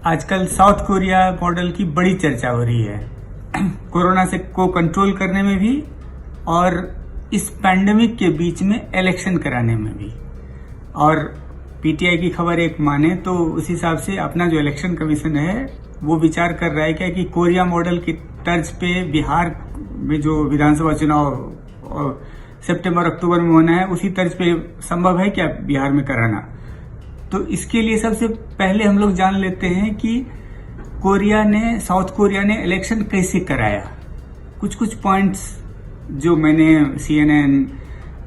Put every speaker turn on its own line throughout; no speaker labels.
आजकल south Korea model की बड़ी चर्चा हो रही है कोरोना से को कंट्रोल करने में भी और इस पैंडेमिक के बीच में इलेक्शन कराने में भी। और पीटीआई की खबर एक माने तो उस हिसाब से अपना जो इलेक्शन कमीशन है वो विचार कर रहा है क्या कि कोरिया मॉडल की तर्ज पे बिहार में जो विधानसभा चुनाव सितंबर अक्टूबर में होना है उसी तर्ज पे संभव है क्या बिहार में कराना। तो इसके लिए सबसे पहले हम लोग जान लेते हैं कि साउथ कोरिया ने इलेक्शन कैसे कराया। कुछ पॉइंट्स जो मैंने CNN,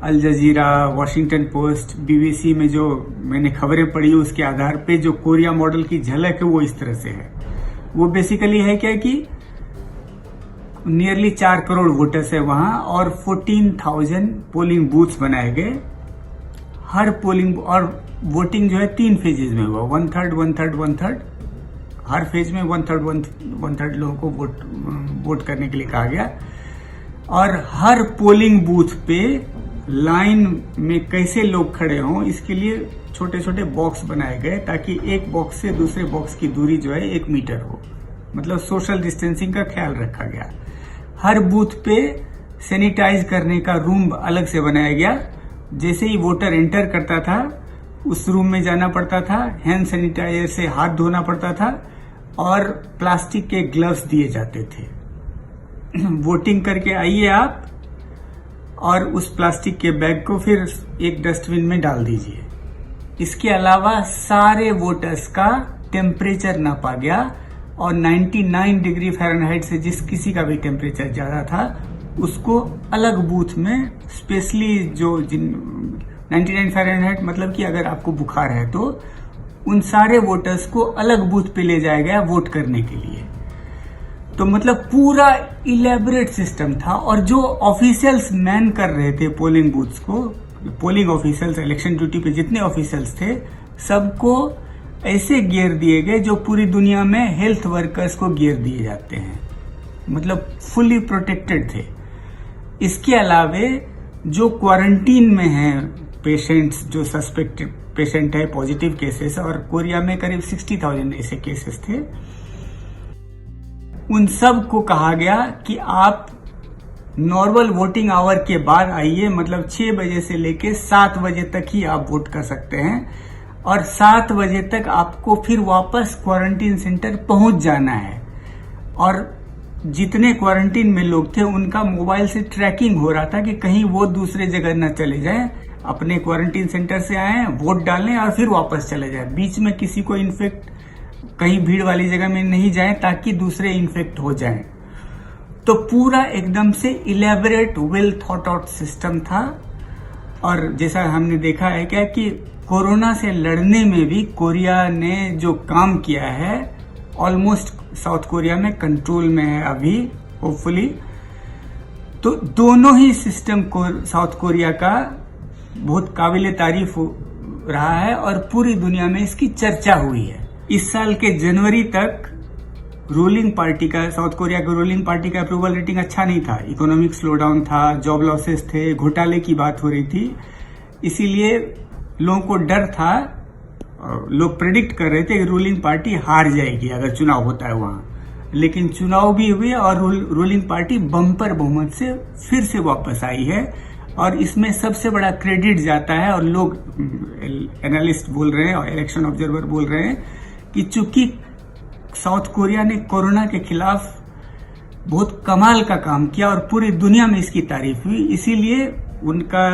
अल जजीरा, वॉशिंगटन पोस्ट, BBC में जो मैंने खबरें पढ़ी उसके आधार पे जो कोरिया मॉडल की झलक है वो इस तरह से है। वो बेसिकली है क्या कि नियरली 4 करोड़ वोटर्स है वहां और 14,000 पोलिंग बूथ्स बनाए गए। हर पोलिंग और वोटिंग जो है 3 फेजेज में हुआ, 1/3 हर फेज में 1/3 लोगों को वोट करने के लिए कहा गया। और हर पोलिंग बूथ पे लाइन में कैसे लोग खड़े हों इसके लिए छोटे छोटे बॉक्स बनाए गए ताकि एक बॉक्स से दूसरे बॉक्स की दूरी जो है 1 मीटर हो, मतलब सोशल डिस्टेंसिंग का ख्याल रखा गया। हर बूथ पे सैनिटाइज करने का रूम अलग से बनाया गया। जैसे ही वोटर एंटर करता था उस रूम में जाना पड़ता था, हैंड सैनिटाइजर से हाथ धोना पड़ता था और प्लास्टिक के ग्लव्स दिए जाते थे। वोटिंग करके आइए आप और उस प्लास्टिक के बैग को फिर एक डस्टबिन में डाल दीजिए। इसके अलावा सारे वोटर्स का टेम्परेचर नापा गया और 99 डिग्री फ़ारेनहाइट से जिस किसी का भी टेम्परेचर ज्यादा था उसको अलग बूथ में स्पेशली 99 फ़ारेनहाइट मतलब कि अगर आपको बुखार है तो उन सारे वोटर्स को अलग बूथ पे ले जाया गया वोट करने के लिए। तो मतलब पूरा इलेबोरेट सिस्टम था। और जो ऑफिशियल्स मैन कर रहे थे पोलिंग बूथ्स को, पोलिंग ऑफिशियल्स, इलेक्शन ड्यूटी पे जितने ऑफिशियल्स थे सबको ऐसे गियर दिए गए जो पूरी दुनिया में हेल्थ वर्कर्स को गियर दिए जाते हैं, मतलब फुली प्रोटेक्टेड थे। इसके अलावे जो क्वारंटीन में हैं पेशेंट्स, जो सस्पेक्टेड पेशेंट है, पॉजिटिव केसेस, और कोरिया में करीब 60,000 ऐसे केसेस थे, उन सब को कहा गया कि आप नॉर्मल वोटिंग आवर के बाद आइए, मतलब 6 बजे से लेके 7 बजे तक ही आप वोट कर सकते हैं और 7 बजे तक आपको फिर वापस क्वारंटीन सेंटर पहुंच जाना है। और जितने क्वारंटीन में लोग थे उनका मोबाइल से ट्रैकिंग हो रहा था कि कहीं वो दूसरे जगह न चले जाएं, अपने क्वारंटीन सेंटर से आए, वोट डालें और फिर वापस चले जाएं। बीच में किसी को इन्फेक्ट कहीं भीड़ वाली जगह में नहीं जाएं ताकि दूसरे इन्फेक्ट हो जाएं। तो पूरा एकदम से elaborate well thought out system था। और जैसा हमने देखा है क्या कि कोरोना से लड़ने में भी कोरिया ने जो काम किया है ऑलमोस्ट साउथ कोरिया में कंट्रोल में है अभी, होपफुली। तो दोनों ही सिस्टम को साउथ कोरिया का बहुत काबिले तारीफ रहा है और पूरी दुनिया में इसकी चर्चा हुई है। इस साल के जनवरी तक रूलिंग पार्टी का, साउथ कोरिया के रूलिंग पार्टी का अप्रूवल रेटिंग अच्छा नहीं था। इकोनॉमिक स्लोडाउन था, जॉब लॉसेस थे, घोटाले की बात हो रही थी, इसीलिए लोगों को डर था। लोग प्रेडिक्ट कर रहे थे कि रूलिंग पार्टी हार जाएगी अगर चुनाव होता है वहां। लेकिन चुनाव भी हुए और रूलिंग पार्टी बम्पर बहुमत से फिर से वापस आई है। और इसमें सबसे बड़ा क्रेडिट जाता है, और लोग एनालिस्ट बोल रहे हैं और इलेक्शन ऑब्जर्वर बोल रहे हैं कि चूंकि साउथ कोरिया ने कोरोना के खिलाफ बहुत कमाल का काम किया और पूरी दुनिया में इसकी तारीफ हुई, इसीलिए उनका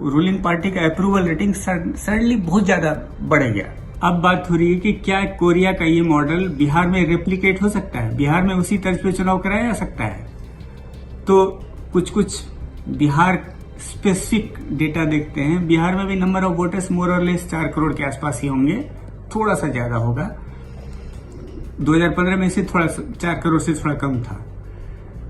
रूलिंग पार्टी का अप्रूवल रेटिंग सडनली बहुत ज्यादा बढ़ गया। अब बात हो रही है कि क्या कोरिया का ये मॉडल बिहार में रेप्लिकेट हो सकता है, बिहार में उसी तर्ज पे चुनाव कराया जा सकता है। तो कुछ बिहार स्पेसिफिक डेटा देखते हैं। बिहार में भी नंबर ऑफ वोटर्स मोर और लेस 4 करोड़ के आसपास ही होंगे, थोड़ा सा ज्यादा होगा। 2015 में से थोड़ा 4 करोड़ से थोड़ा कम था।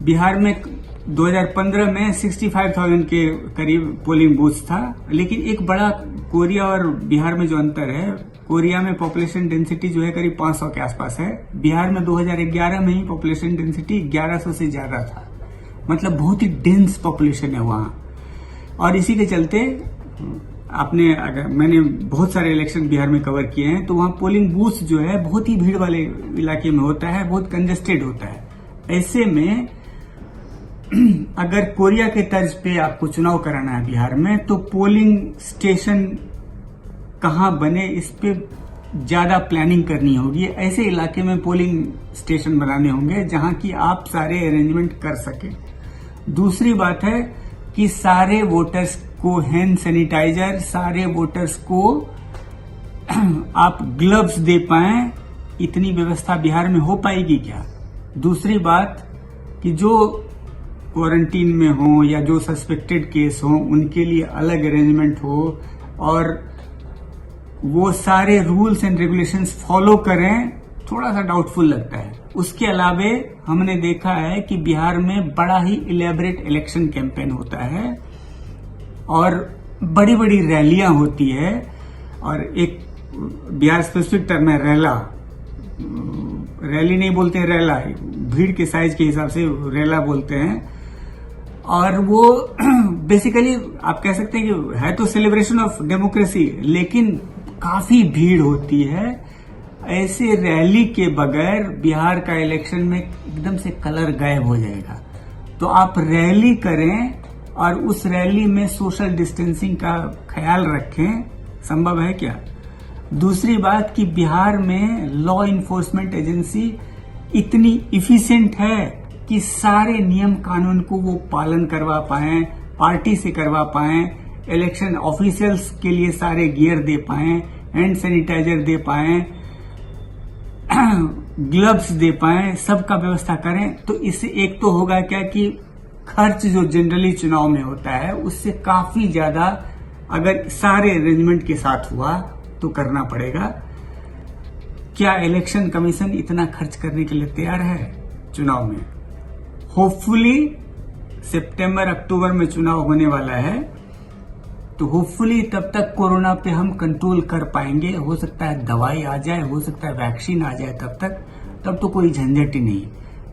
बिहार में 2015 में 65,000 के करीब पोलिंग बूथ था। लेकिन एक बड़ा कोरिया और बिहार में जो अंतर है, कोरिया में पॉपुलेशन डेंसिटी जो है करीब 500 के आसपास है। बिहार में 2011 में ही पॉपुलेशन डेंसिटी 1100 से ज्यादा था, मतलब बहुत ही डेंस पॉपुलेशन है वहां। और इसी के चलते आपने अगर मैंने बहुत सारे इलेक्शन बिहार में कवर किए हैं, तो वहां पोलिंग बूथ जो है बहुत ही भीड़ वाले इलाके में होता है, बहुत कंजेस्टेड होता है। ऐसे में अगर कोरिया के तर्ज पे आपको चुनाव कराना है बिहार में, तो पोलिंग स्टेशन कहाँ बने इस पे ज्यादा प्लानिंग करनी होगी। ऐसे इलाके में पोलिंग स्टेशन बनाने होंगे जहां की आप सारे अरेंजमेंट कर सके। दूसरी बात है कि सारे वोटर्स को हैंड सैनिटाइजर, सारे वोटर्स को आप ग्लव्स दे पाएं, इतनी व्यवस्था बिहार में हो पाएगी क्या? दूसरी बात कि जो क्वारंटीन में हो या जो सस्पेक्टेड केस हो, उनके लिए अलग अरेंजमेंट हो और वो सारे रूल्स एंड रेगुलेशंस फॉलो करें, थोड़ा सा डाउटफुल लगता है। उसके अलावे हमने देखा है कि बिहार में बड़ा ही इलेबरेट इलेक्शन कैंपेन होता है और बड़ी बड़ी रैलियां होती है, और एक बिहार स्पेसिफिक टर्म है रैला, रैली नहीं बोलते हैं, रैला, भीड़ के साइज के हिसाब से रैला बोलते हैं। और वो बेसिकली आप कह सकते हैं कि है तो सेलिब्रेशन ऑफ डेमोक्रेसी, लेकिन काफी भीड़ होती है। ऐसे रैली के बगैर बिहार का इलेक्शन में एकदम से कलर गायब हो जाएगा। तो आप रैली करें और उस रैली में सोशल डिस्टेंसिंग का ख्याल रखें, संभव है क्या? दूसरी बात कि बिहार में लॉ इन्फोर्समेंट एजेंसी इतनी इफिशिएंट है कि सारे नियम कानून को वो पालन करवा पाएं, पार्टी से करवा पाएं, इलेक्शन ऑफिशियल्स के लिए सारे गियर दे पाएं, हैंड सैनिटाइजर दे पाएं, ग्लव्स दे पाएं, सबका व्यवस्था करें। तो इससे एक तो होगा क्या कि खर्च जो जनरली चुनाव में होता है उससे काफी ज्यादा अगर सारे अरेंजमेंट के साथ हुआ तो करना पड़ेगा। क्या इलेक्शन कमीशन इतना खर्च करने के लिए तैयार है चुनाव में? होपफुली सितंबर अक्टूबर में चुनाव होने वाला है, तो होपफुली तब तक कोरोना पे हम कंट्रोल कर पाएंगे। हो सकता है दवाई आ जाए, हो सकता है वैक्सीन आ जाए, तब तो कोई झंझट ही नहीं।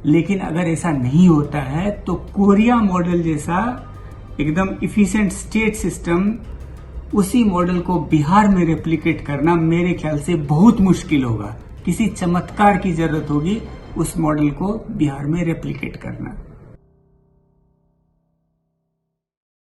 लेकिन अगर ऐसा नहीं होता है तो कोरिया मॉडल जैसा एकदम इफिशिएंट स्टेट सिस्टम, उसी मॉडल को बिहार में रेप्लिकेट करना मेरे ख्याल से बहुत मुश्किल होगा। किसी चमत्कार की जरूरत होगी उस मॉडल को बिहार में रेप्लिकेट करना।